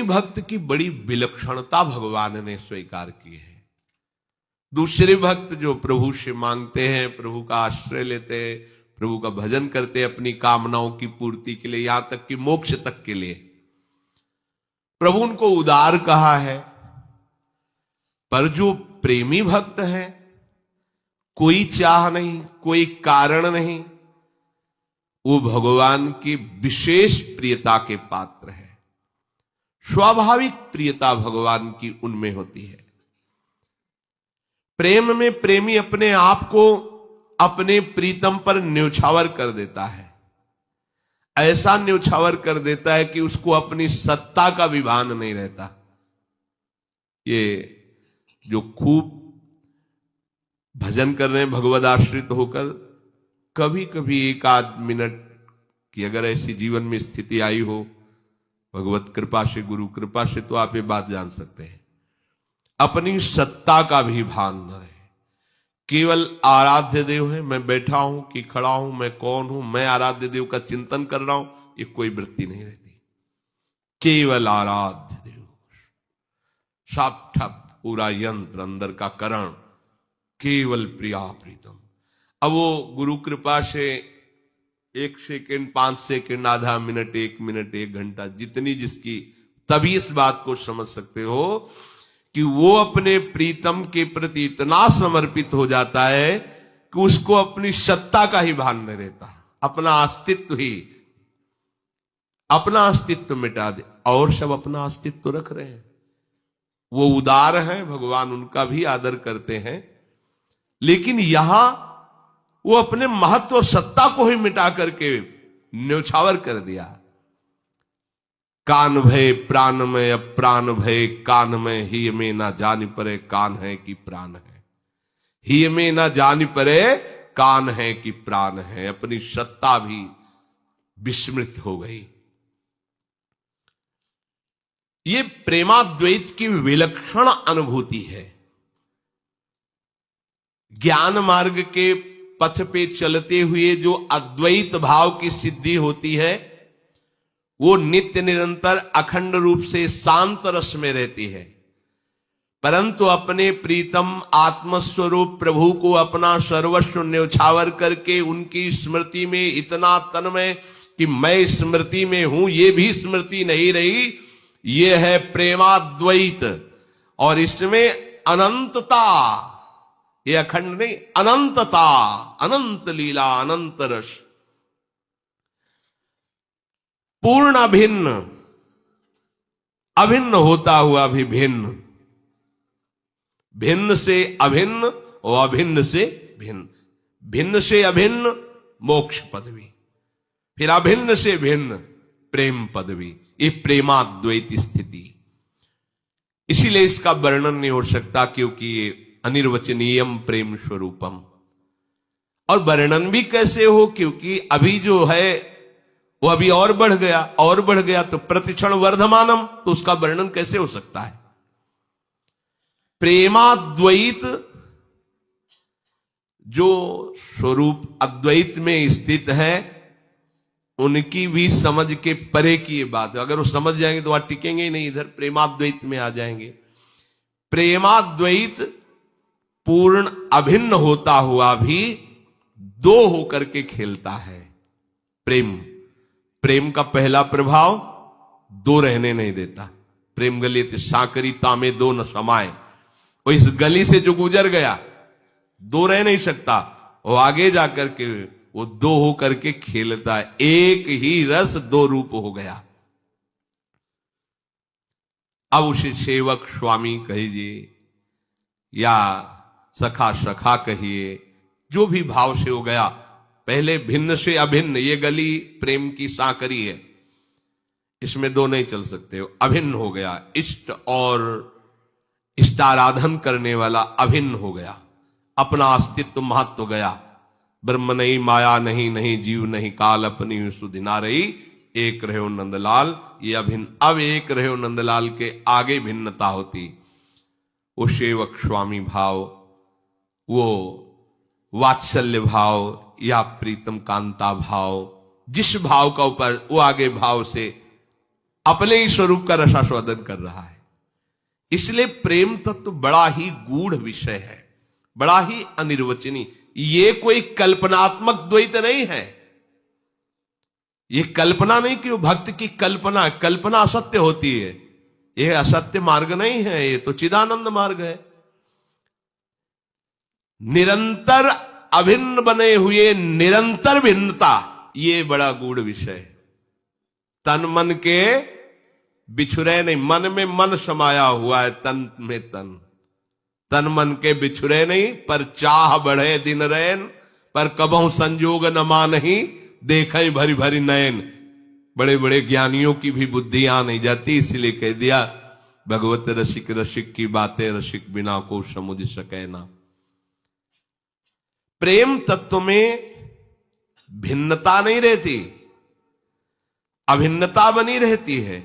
प्रेमी भक्त की बड़ी विलक्षणता भगवान ने स्वीकार की है। दूसरे भक्त जो प्रभु से मांगते हैं, प्रभु का आश्रय लेते हैं, प्रभु का भजन करते हैं अपनी कामनाओं की पूर्ति के लिए, यहां तक कि मोक्ष तक के लिए, प्रभु उनको उदार कहा है। पर जो प्रेमी भक्त है, कोई चाह नहीं, कोई कारण नहीं, वो भगवान की विशेष प्रियता के पात्र है। स्वाभाविक प्रियता भगवान की उनमें होती है। प्रेम में प्रेमी अपने आप को अपने प्रीतम पर न्यौछावर कर देता है। ऐसा न्यौछावर कर देता है कि उसको अपनी सत्ता का भी भान नहीं रहता। ये जो खूब भजन कर रहे हैं भगवद आश्रित होकर, कभी कभी एक आध मिनट की अगर ऐसी जीवन में स्थिति आई हो, भगवत कृपा से, गुरु कृपा से, तो आप ये बात जान सकते हैं, अपनी सत्ता का भी भान न रहे। केवल आराध्य देव है, मैं बैठा हूं कि खड़ा हूं, मैं कौन हूं, मैं आराध्य देव का चिंतन कर रहा हूं, ये कोई वृत्ति नहीं रहती। केवल आराध्य देव, साफ ठप पूरा यंत्र अंदर का करण, केवल प्रिया प्रीतम। अब वो गुरु कृपा से 1 सेकेंड, 5 सेकेंड, आधा मिनट, 1 मिनट, 1 घंटा, जितनी जिसकी, तभी इस बात को समझ सकते हो कि वो अपने प्रीतम के प्रति इतना समर्पित हो जाता है कि उसको अपनी सत्ता का ही भान नहीं रहता। अपना अस्तित्व मिटा दे, और सब अपना अस्तित्व रख रहे हैं। वो उदार है, भगवान उनका भी आदर करते हैं, लेकिन यहां वो अपने महत्व और सत्ता को ही मिटा करके न्यौछावर कर दिया। कान भय प्राण में, अब प्राण भय कान में, ही में ना जान परे कान है कि प्राण है, ही में ना जान परे कान है कि प्राण है। अपनी सत्ता भी विस्मृत हो गई। ये प्रेमाद्वैत की विलक्षण अनुभूति है। ज्ञान मार्ग के पथ पे चलते हुए जो अद्वैत भाव की सिद्धि होती है, वो नित्य निरंतर अखंड रूप से शांत रस में रहती है। परंतु अपने प्रीतम आत्मस्वरूप प्रभु को अपना सर्वस्व न्यौछावर करके उनकी स्मृति में इतना तन्मय कि मैं स्मृति में हूं, ये भी स्मृति नहीं रही। ये है प्रेमाद्वैत, और इसमें अनंतता, ये अखंड नहीं, अनंतता, अनंत लीला, अनंत रस, पूर्ण अभिन्न, अभिन्न होता हुआ भी भिन्न, भिन्न से अभिन्न और अभिन्न से भिन्न, भिन्न से अभिन्न मोक्ष पदवी, फिर अभिन्न से भिन्न प्रेम पदवी। ये प्रेमाद्वैत स्थिति। इसीलिए इसका वर्णन नहीं हो सकता, क्योंकि ये अनिर्वचनीयम प्रेम स्वरूपम। और वर्णन भी कैसे हो, क्योंकि अभी जो है वो अभी और बढ़ गया, और बढ़ गया, तो प्रतिक्षण वर्धमानम, तो उसका वर्णन कैसे हो सकता है। प्रेमाद्वैत जो स्वरूप अद्वैत में स्थित है, उनकी भी समझ के परे की ये बात है। अगर वो समझ जाएंगे तो वहां टिकेंगे ही नहीं, इधर प्रेमाद्वैत में आ जाएंगे। प्रेमाद्वैत पूर्ण अभिन्न होता हुआ भी दो होकर के खेलता है। प्रेम का पहला प्रभाव दो रहने नहीं देता। प्रेम गलित साकरी तामे दो न समाए, वो इस गली से जो गुजर गया दो रह नहीं सकता, वो आगे जाकर के वो दो होकर के खेलता है। एक ही रस दो रूप हो गया। अब उसे सेवक स्वामी कहिए या सखा सखा कहिए, जो भी भाव से हो गया। पहले भिन्न से अभिन्न, ये गली प्रेम की साकरी है, इसमें दो नहीं चल सकते, अभिन्न हो गया। इष्ट और इष्टाराधन करने वाला अभिन्न हो गया, अपना अस्तित्व महत्व गया। ब्रह्म नहीं, माया नहीं, नहीं जीव नहीं, काल अपनी सुधिना रही, एक रहे नंदलाल। ये अभिन्न, अब एक रहे नंदलाल के आगे भिन्नता होती। वो सेवक स्वामी भाव, वो वात्सल्य भाव या प्रीतम कांता भाव, जिस भाव का ऊपर वो आगे भाव से अपने ही स्वरूप का रसास्वादन कर रहा है। इसलिए प्रेम तत्व बड़ा ही गूढ़ विषय है, बड़ा ही अनिर्वचनीय। ये कोई कल्पनात्मक द्वैत नहीं है। ये कल्पना नहीं कि वो भक्त की कल्पना, कल्पना असत्य होती है। ये असत्य मार्ग नहीं है, ये तो चिदानंद मार्ग है। निरंतर अभिन्न बने हुए निरंतर भिन्नता, ये बड़ा गूढ़ विषय है। तन मन के बिछुरे नहीं, मन में मन समाया हुआ है, तन में तन। तन मन के बिछुरे नहीं, पर चाह बढ़े दिन रैन, पर कबहू संजोग न मानही, देखें भरी भरी नयन। बड़े बड़े ज्ञानियों की भी बुद्धियां नहीं जाती, इसलिए कह दिया भगवत रसिक रसिक की बातें, रसिक बिना को समुझ सके ना। प्रेम तत्व में भिन्नता नहीं रहती, अभिन्नता बनी रहती है।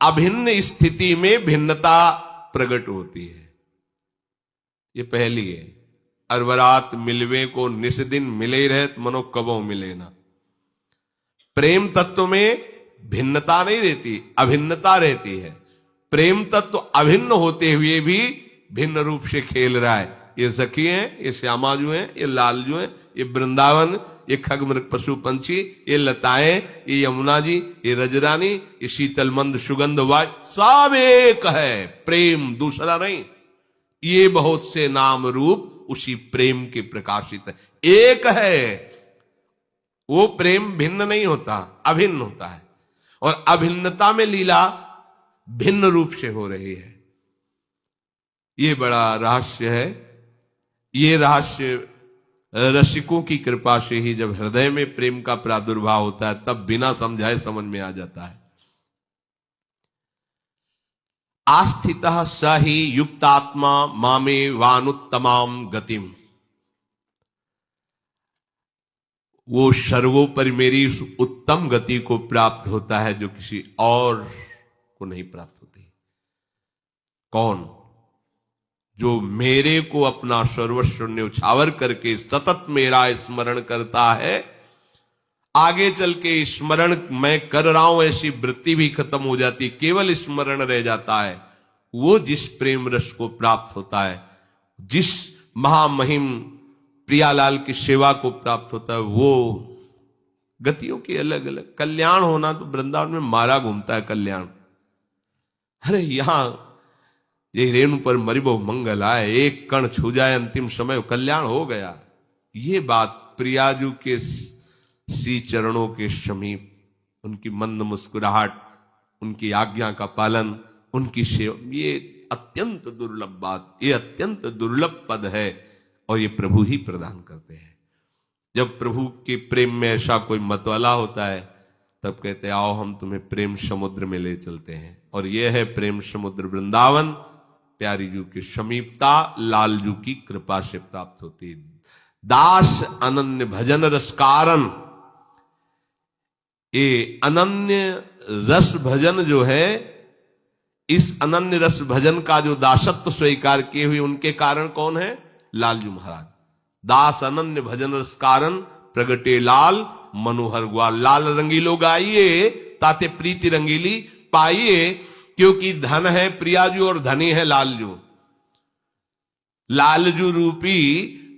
अभिन्न स्थिति में भिन्नता प्रकट होती है। ये पहली है। अरबरात मिलवे को निस दिन मिले रहत, मनो कबो मिले ना। प्रेम तत्व में भिन्नता नहीं रहती, अभिन्नता रहती है। प्रेम तत्व अभिन्न होते हुए भी भिन्न रूप से खेल रहा है। ये सखी हैं, ये श्यामा जो हैं, ये लाल जो हैं, ये वृंदावन, ये खगमृग पशु पंछी, ये लताएं, ये यमुना जी, ये रजरानी, ये शीतल मंद सुगंध वायु, सब एक है। प्रेम दूसरा नहीं। ये बहुत से नाम रूप उसी प्रेम के प्रकाशित है, एक है। वो प्रेम भिन्न नहीं होता, अभिन्न होता है। और अभिन्नता में लीला भिन्न रूप से हो रही है। ये बड़ा रहस्य है। ये रहस्य रसिकों की कृपा से ही जब हृदय में प्रेम का प्रादुर्भाव होता है, तब बिना समझाए समझ में आ जाता है। आस्थितः स ही युक्तात्मा मामे वानुत्तमाम गतिम। वो सर्वोपरि मेरी उस उत्तम गति को प्राप्त होता है जो किसी और को नहीं प्राप्त होती। कौन? जो मेरे को अपना सर्वस्व न्यौछावर करके सतत मेरा स्मरण करता है। आगे चल के स्मरण मैं कर रहा हूं ऐसी वृत्ति भी खत्म हो जाती, केवल स्मरण रह जाता है। वो जिस प्रेम रस को प्राप्त होता है, जिस महामहिम प्रियालाल की सेवा को प्राप्त होता है, वो गतियों की अलग अलग। कल्याण होना तो वृंदावन में मारा घूमता है कल्याण। अरे यहां ये रेणु पर मरिबो मंगल आए, एक कण छू जाए अंतिम समय, कल्याण हो गया। ये बात प्रियाजू के सी चरणों के समीप, उनकी मंद मुस्कुराहट, उनकी आज्ञा का पालन, उनकी सेवा, ये अत्यंत दुर्लभ बात, ये अत्यंत दुर्लभ पद है। और ये प्रभु ही प्रदान करते हैं। जब प्रभु के प्रेम में ऐसा कोई मतवाला होता है, तब कहते आओ हम तुम्हें प्रेम समुद्र में ले चलते हैं। और ये है प्रेम समुद्र वृंदावन, प्यारी जू की समीपता लालजू की कृपा से प्राप्त होती। दास अनन्य भजन रस कारण। ये अनन्य रस भजन जो है, इस अनन्य रस भजन का जो दासत्व स्वीकार किए हुए, उनके कारण कौन है? लालजू महाराज। दास अनन्य भजन रस कारण प्रगटे लाल मनोहर ग्वाल। लाल रंगीलो गाइए ताते प्रीति रंगीली पाइए, क्योंकि धन है प्रियाजू और धनी है लालजू। लालजू रूपी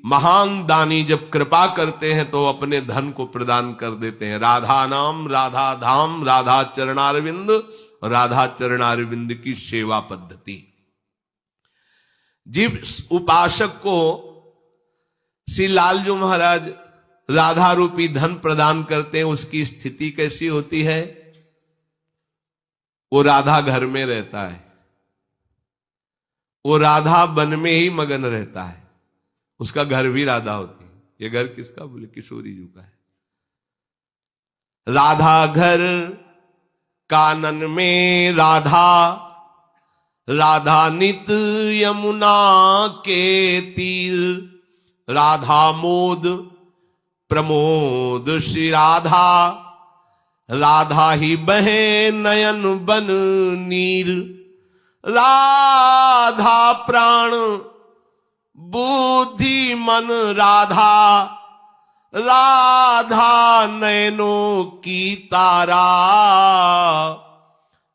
महान दानी जब कृपा करते हैं तो अपने धन को प्रदान कर देते हैं। राधा नाम, राधा धाम, राधा चरणारविंद, राधा चरणारविंद की सेवा पद्धति। जिस उपासक को श्री लालजू महाराज राधा रूपी धन प्रदान करते हैं, उसकी स्थिति कैसी होती है? वो राधा घर में रहता है, वो राधा वन में ही मगन रहता है। उसका घर भी राधा होती है। ये घर किसका? बोले किशोरी जी का है। राधा घर कानन में राधा, राधा नित यमुना के तीर, राधा मोद प्रमोद श्री राधा, राधा ही बहे नयन बन नीर, राधा प्राण बुद्धि मन राधा, राधा नयनों की तारा,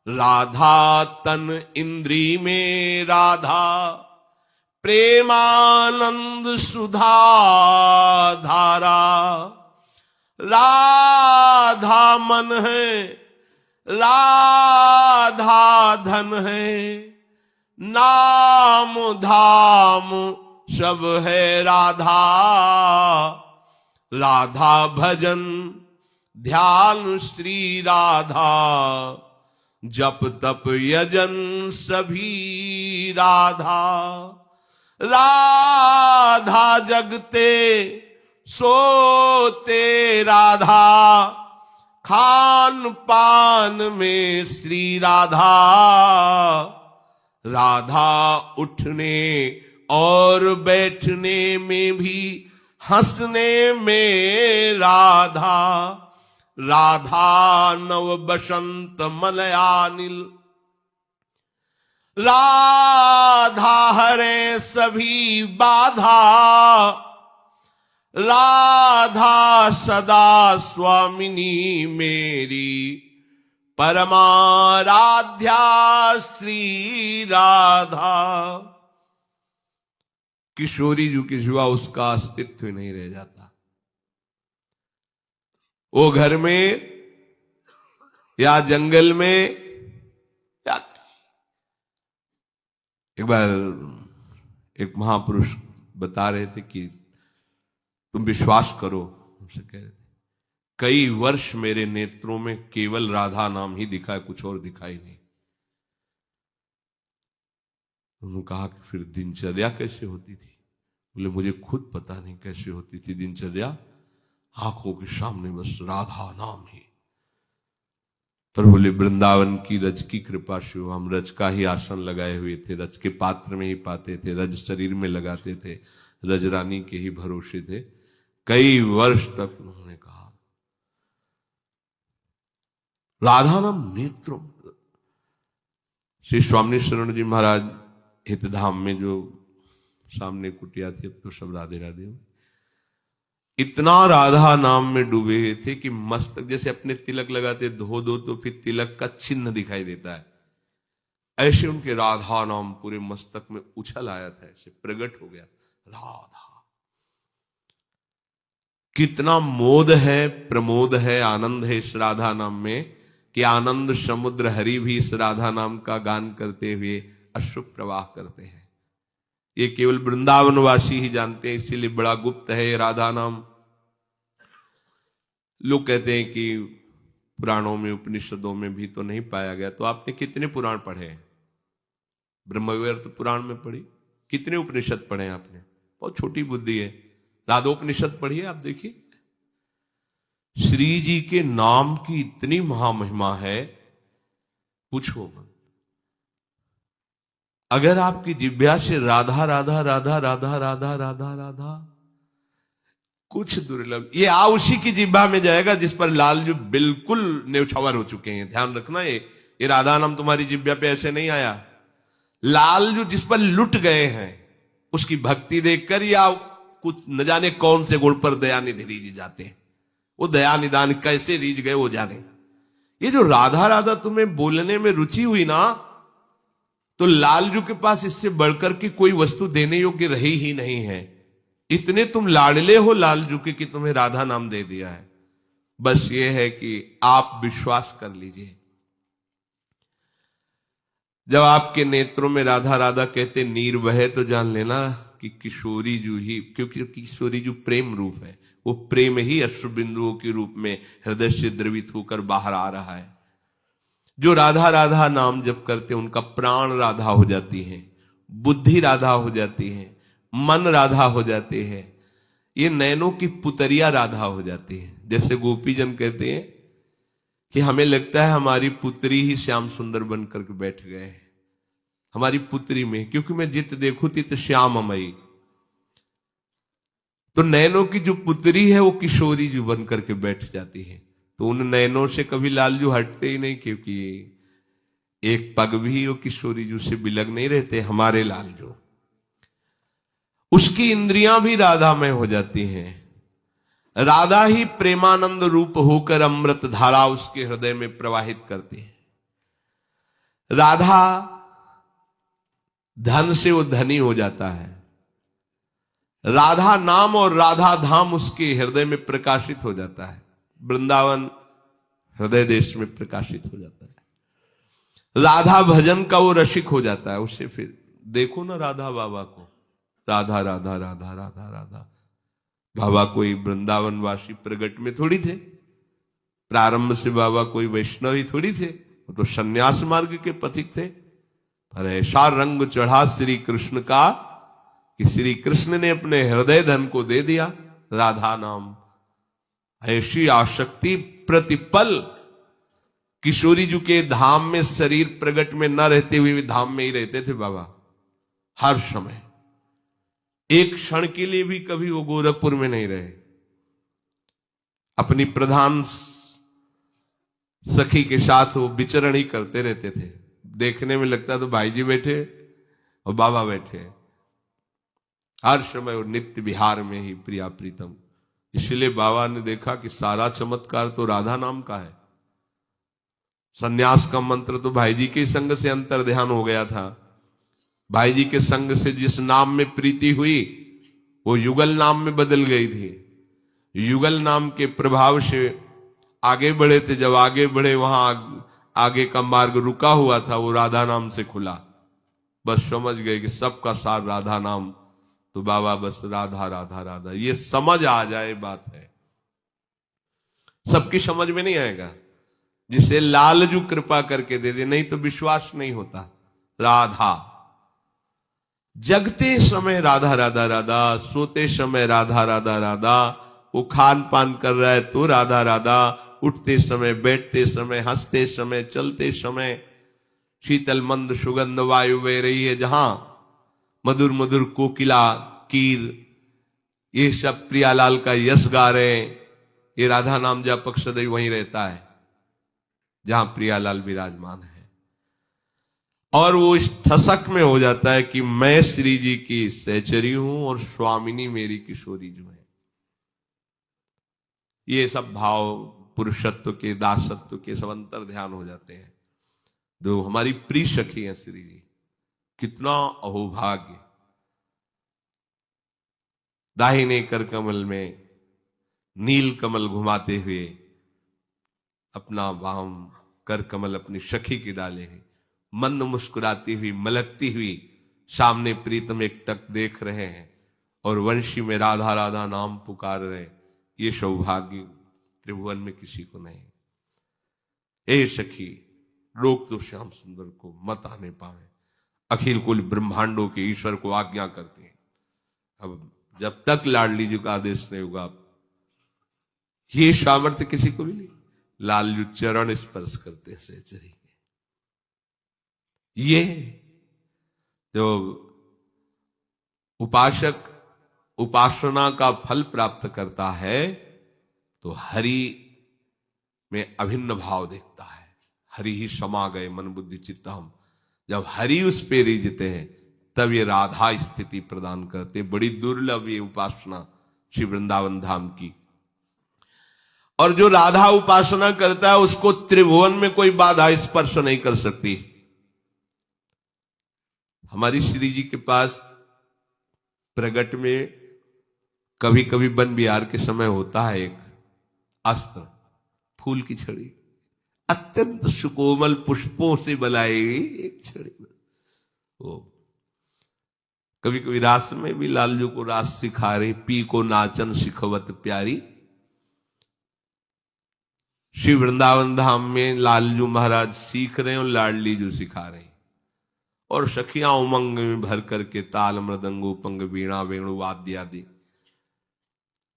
राधा तन इंद्री में राधा, प्रेमानंद सुधा धारा। राधा मन है, राधा धन है, नाम धाम सब है राधा। राधा भजन ध्यान श्री राधा, जप तप यजन सभी राधा। राधा जगते सोते राधा, खान पान में श्री राधा। राधा उठने और बैठने में भी, हंसने में राधा। राधा नव बसंत मलयानिल, राधा हरे सभी बाधा। राधा सदा स्वामिनी मेरी, परमाराध्या श्री राधा। किशोरी जी के सिवा उसका अस्तित्व नहीं रह जाता। वो घर में या जंगल में या एक बार एक महापुरुष बता रहे थे कि तुम विश्वास करो, उनसे कह रहे थे, कई वर्ष मेरे नेत्रों में केवल राधा नाम ही दिखा, कुछ और दिखाई नहीं। उन्होंने कहा कि फिर दिनचर्या कैसे होती थी? बोले मुझे खुद पता नहीं कैसे होती थी दिनचर्या, आंखों के सामने बस राधा नाम ही। पर बोले वृंदावन की रज की कृपा से हम रज का ही आसन लगाए हुए थे, रज के पात्र में ही पाते थे, रज शरीर में लगाते थे, रज रानी के ही भरोसे थे। कई वर्ष तक उन्होंने कहा राधा नाम नेत्रों। श्री स्वामी शरण जी महाराज हितधाम में जो सामने कुटिया थी, अब तो सब राधे राधे, इतना राधा नाम में डूबे हुए थे कि मस्तक जैसे अपने तिलक लगाते धो दो तो फिर तिलक का चिन्ह दिखाई देता है, ऐसे उनके राधा नाम पूरे मस्तक में उछल आया था, ऐसे प्रकट हो गया राधा। कितना मोद है, प्रमोद है, आनंद है इस राधा नाम में कि आनंद समुद्र हरि भी इस राधा नाम का गान करते हुए अश्रु प्रवाह करते हैं। ये केवल वृंदावनवासी ही जानते हैं, इसीलिए बड़ा गुप्त है ये राधा नाम। लोग कहते हैं कि पुराणों में उपनिषदों में भी तो नहीं पाया गया। तो आपने कितने पुराण पढ़े? ब्रह्मवैवर्त पुराण में पढ़ी। कितने उपनिषद पढ़े आपने? बहुत छोटी बुद्धि है। राधोपनिषद पढ़िए, आप देखिए श्री जी के नाम की इतनी महामहिमा है, पूछो मत। अगर आपकी जिह्वा से राधा राधा राधा राधा राधा राधा राधा कुछ दुर्लभ, ये उसी की जिह्वा में जाएगा जिस पर लालजू बिल्कुल न्यौछावर हो चुके हैं। ध्यान रखना, ये राधा नाम तुम्हारी जिह्वा पे ऐसे नहीं आया। लालजू जिस पर लुट गए हैं उसकी भक्ति देखकर, या कुछ न जाने कौन से गुण पर दयानिधि रीझ जाते हैं, वो दया निदान कैसे रीझ गए वो जाने। ये जो राधा राधा तुम्हें बोलने में रुचि हुई ना, तो लालजू के पास इससे बढ़कर की कोई वस्तु देने योग्य रही ही नहीं है। इतने तुम लाडले हो लालजू के कि तुम्हें राधा नाम दे दिया है। बस ये है कि आप विश्वास कर लीजिए। जब आपके नेत्रों में राधा राधा कहते नीर बहे, तो जान लेना कि किशोरी जू ही, क्योंकि किशोरी जू प्रेम रूप है, वो प्रेम ही अश्रु बिंदुओं के रूप में हृदय से द्रवित होकर बाहर आ रहा है। जो राधा राधा नाम जप करते हैं उनका प्राण राधा हो जाती है, बुद्धि राधा हो जाती है, मन राधा हो जाते हैं, ये नैनों की पुतरिया राधा हो जाती है। जैसे गोपीजन कहते हैं कि हमें लगता है हमारी पुत्री ही श्याम सुंदर बन करके बैठ गए हैं हमारी पुत्री में, क्योंकि मैं जित देखूं तित श्याममयी। तो नैनों की जो पुत्री है वो किशोरी जी बन करके बैठ जाती है। तो उन नैनों से कभी लालजू हटते ही नहीं, क्योंकि एक पग भी वो किशोरी जी से बिलग नहीं रहते हमारे लालजू। उसकी इंद्रियां भी राधामय हो जाती हैं। राधा ही प्रेमानंद रूप होकर अमृत धारा उसके हृदय में प्रवाहित करती है। राधा धन से वो धनी हो जाता है, राधा नाम और राधा धाम उसके हृदय में प्रकाशित हो जाता है, वृंदावन हृदय देश में प्रकाशित हो जाता है। राधा भजन का वो रसिक हो जाता है। उसे फिर देखो ना राधा बाबा को, राधा राधा राधा राधा राधा। बाबा कोई वृंदावनवासी प्रगट में थोड़ी थे, प्रारंभ से बाबा कोई वैष्णवी थोड़ी थे, वो तो सन्यास मार्ग के पथिक थे। पर ऐसा रंग चढ़ा श्री कृष्ण का कि श्री कृष्ण ने अपने हृदय धन को दे दिया, राधा नाम। ऐसी आसक्ति प्रतिपल किशोरी जी के धाम में शरीर प्रगट में न रहते हुए भी धाम में ही रहते थे बाबा हर समय। एक क्षण के लिए भी कभी वो गोरखपुर में नहीं रहे। अपनी प्रधान सखी के साथ वो विचरण ही करते रहते थे। देखने में लगता तो भाई जी बैठे और बाबा बैठे, हर समय वो नित्य विहार में ही प्रिया प्रीतम। इसलिए बाबा ने देखा कि सारा चमत्कार तो राधा नाम का है। सन्यास का मंत्र तो भाई जी के संग से अंतर ध्यान हो गया था। भाई जी के संग से जिस नाम में प्रीति हुई वो युगल नाम में बदल गई थी। युगल नाम के प्रभाव से आगे बढ़े थे। जब आगे बढ़े वहां आगे का मार्ग रुका हुआ था, वो राधा नाम से खुला। बस समझ गए कि सबका सार राधा नाम। तो बाबा बस राधा राधा राधा, ये समझ आ जाए बात है। सबकी समझ में नहीं आएगा, जिसे लालजू कृपा करके दे दे, नहीं तो विश्वास नहीं होता। राधा जगते समय राधा राधा राधा, सोते समय राधा राधा राधा। वो खान पान कर रहा है तो राधा राधा, उठते समय, बैठते समय, हंसते समय, चलते समय। शीतल मंद सुगंध वायु बह रही है जहां, मधुर मधुर कोकिला कीर, ये सब प्रियालाल का यश गा रहे हैं। ये राधा नाम जापक सदैव वहीं रहता है जहां प्रियालाल विराजमान है। और वो इस ठसक में हो जाता है कि मैं श्री जी की सहचरी हूं और स्वामिनी मेरी किशोरी जो है। ये सब भाव पुरुषत्व के, दासत्व के सब अंतर ध्यान हो जाते हैं। जो हमारी प्रिय सखी है श्री जी, कितना अहोभाग्य। दाहिने कर कमल में नील कमल घुमाते हुए अपना वाम कर कमल अपनी सखी की डाले हैं, मंद मुस्कुराती हुई, मलकती हुई सामने प्रीतम एक टक देख रहे हैं और वंशी में राधा राधा नाम पुकार रहे हैं। ये सौभाग्य त्रिभुवन में किसी को नहीं। ए सखी, रोक तो श्याम सुंदर को मत आने पावे। अखिल कुल ब्रह्मांडों के ईश्वर को आज्ञा करते हैं। अब जब तक लाडली जी का आदेश नहीं होगा, ये सामर्थ्य किसी को भी नहीं। लालजू चरण स्पर्श करते हैं सहचरी के। ये जो उपासक उपासना का फल प्राप्त करता है तो हरि में अभिन्न भाव देखता है। हरि ही समा गए मन बुद्धि चित्त हम। जब हरि उस पे रिझते हैं तब ये राधा स्थिति प्रदान करते। बड़ी दुर्लभ ये उपासना श्री वृंदावन धाम की। और जो राधा उपासना करता है उसको त्रिभुवन में कोई बाधा स्पर्श नहीं कर सकती। हमारी श्री जी के पास प्रगट में कभी कभी वन विहार के समय होता है एक अस्त्र, फूल की छड़ी, अत्यंत सुकोमल पुष्पों से बनाई हुई एक छड़ी। वो कभी कभी रास में भी लालजू को रास सिखा रही, पी को नाचन सिखवत प्यारी। श्री वृंदावन धाम में लालजू महाराज सीख रहे हैं और लाडली जू सिखा रहे हैं। और सखियां उमंग में भर करके ताल मृदंगो पंग वीणा वेणु वाद्य आदि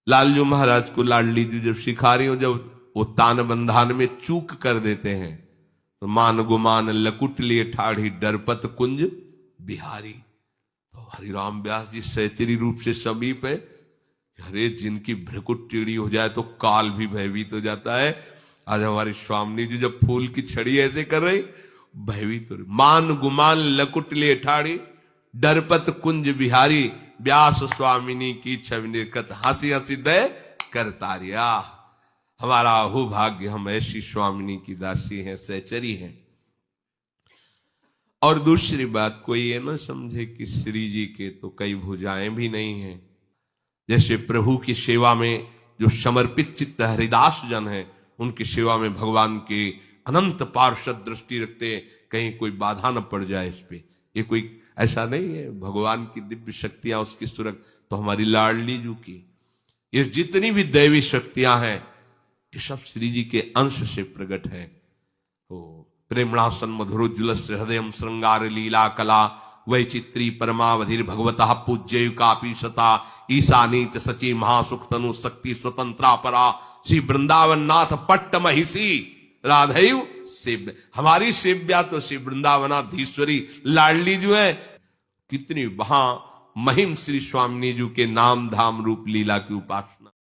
लालजू महाराज को लाडली जू जब सिखा रही हो, जब वो तान बंधान में चूक कर देते हैं तो मान गुमान लकुट लिए ठाढ़ी डरपत कुंज बिहारी। तो हरिराम व्यास जी सहचरी रूप से समीप है। अरे जिनकी भ्रकुट टेढ़ी हो जाए तो काल भी भयभीत हो जाता है। आज हमारी स्वामी जी जब फूल की छड़ी ऐसे कर रही, भयभीत हो रही। मान गुमान लकुट लिए ठाड़ी डरपत कुंज बिहारी, व्यास स्वामिनी की छवि निर्कत हंसी हंसी दय करतारिया। हमारा अहो भाग्य, हम ऐसी स्वामिनी की दासी हैं, सहचरी हैं। और दूसरी बात, कोई ये ना समझे कि श्री जी के तो कई भुजाएं भी नहीं हैं। जैसे प्रभु की सेवा में जो समर्पित चित्त हरिदास जन है, उनकी सेवा में भगवान के अनंत पार्षद दृष्टि रखते हैं, कहीं कोई बाधा न पड़ जाए इस पे। ये कोई ऐसा नहीं है, भगवान की दिव्य शक्तियां, उसकी सुरक्षा तो हमारी लाडली जू की, ये जितनी भी दैवी शक्तियां हैं, ये सब श्री जी के अंश से प्रकट है। प्रेमणासन मधुरोज्वल हृदय श्रृंगार लीला कला वैचित्री परमावधिर भगवतः पूज्ययुकापी सता ईशानीच सची महासुख तनु शक्ति स्वतंत्रा परा श्री वृंदावन नाथ पट्ट महिषी राधैव सेव्य। हमारी सेव्या तो श्री वृंदावनाधीश्वरी लाडली जो है, कितनी वहां महिम श्री स्वामिनी जी के नाम धाम रूप लीला की उपासना।